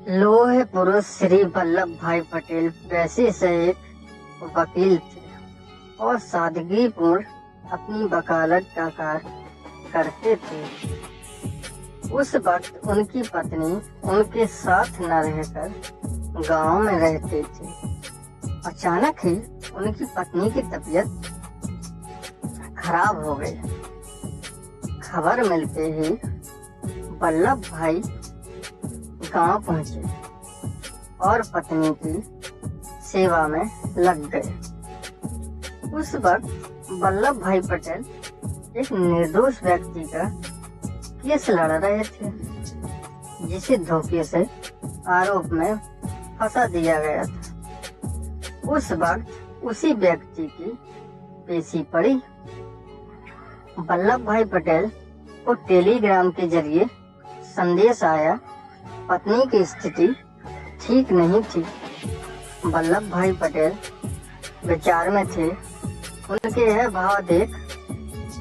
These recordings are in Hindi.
लोहे पुरुष श्री वल्लभ भाई पटेल पेशे से एक वकील थे और सादगीपूर्ण अपनी वकालत का कार्य करते थे। उस वक्त उनकी पत्नी उनके साथ न रहकर गांव में रहते थे। अचानक ही उनकी पत्नी की तबीयत खराब हो गई। खबर मिलते ही वल्लभ भाई गांव पहुंचे और पत्नी की सेवा में लग गए। उस वक्त वल्लभ भाई पटेल एक निर्दोष व्यक्ति का केस लड़ रहे थे, जिसे धोखे से आरोप में फंसा दिया गया था। उस वक्त उसी व्यक्ति की पेशी पड़ी। वल्लभ भाई पटेल को टेलीग्राम के जरिए संदेश आया, पत्नी की स्थिति ठीक नहीं थी। वल्लभ भाई पटेल विचार में थे। उनके यह भाव देख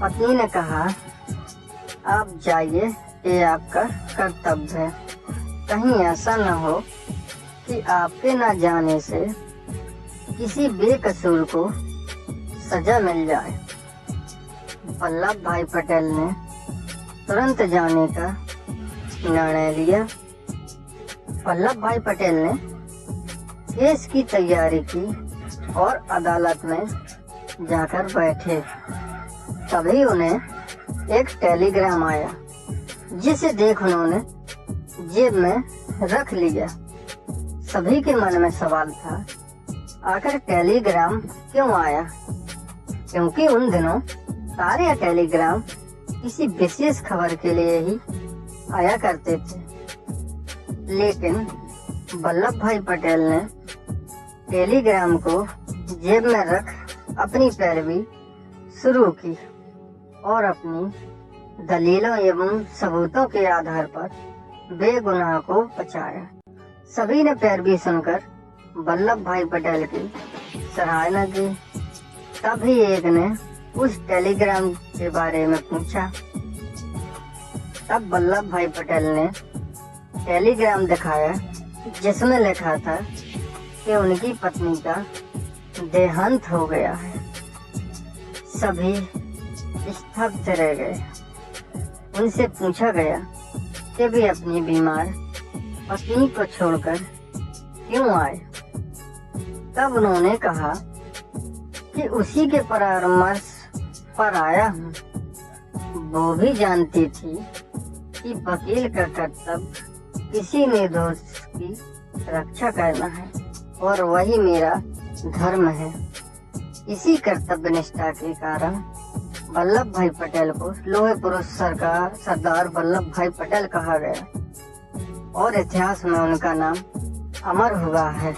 पत्नी ने कहा, आप जाइए, ये आपका कर्तव्य है। कहीं ऐसा न हो कि आपके न जाने से किसी बेकसूर को सजा मिल जाए। वल्लभ भाई पटेल ने तुरंत जाने का निर्णय लिया। वल्लभ भाई पटेल ने केस की तैयारी की और अदालत में जाकर बैठे। तभी उन्हें एक टेलीग्राम आया, जिसे देख उन्होंने जेब में रख लिया। सभी के मन में सवाल था, आखिर टेलीग्राम क्यों आया? क्योंकि उन दिनों सारे टेलीग्राम किसी विशेष खबर के लिए ही आया करते थे। लेकिन वल्लभ भाई पटेल ने टेलीग्राम को जेब में रख अपनी पैरवी शुरू की और अपनी दलीलों एवं सबूतों के आधार पर बेगुनाह को बचाया। सभी ने पैरवी सुनकर वल्लभ भाई पटेल की सराहना की। तभी एक ने उस टेलीग्राम के बारे में पूछा। तब वल्लभ भाई पटेल ने टेलीग्राम दिखाया, जिसमें लिखा था कि उनकी पत्नी का देहांत हो गया है। सभी स्तब्ध रह गए। उनसे पूछा गया कि वे अपनी बीमार पत्नी को छोड़कर क्यों आए। तब उन्होंने कहा कि उसी के परामर्श पर आया हूँ। वो भी जानती थी कि वकील का कर्तव्य किसी निर्दोष की रक्षा करना है और वही मेरा धर्म है। इसी कर्तव्य निष्ठा के कारण वल्लभ भाई पटेल को लोहे पुरुष सरदार वल्लभ भाई पटेल कहा गया और इतिहास में उनका नाम अमर हुआ है।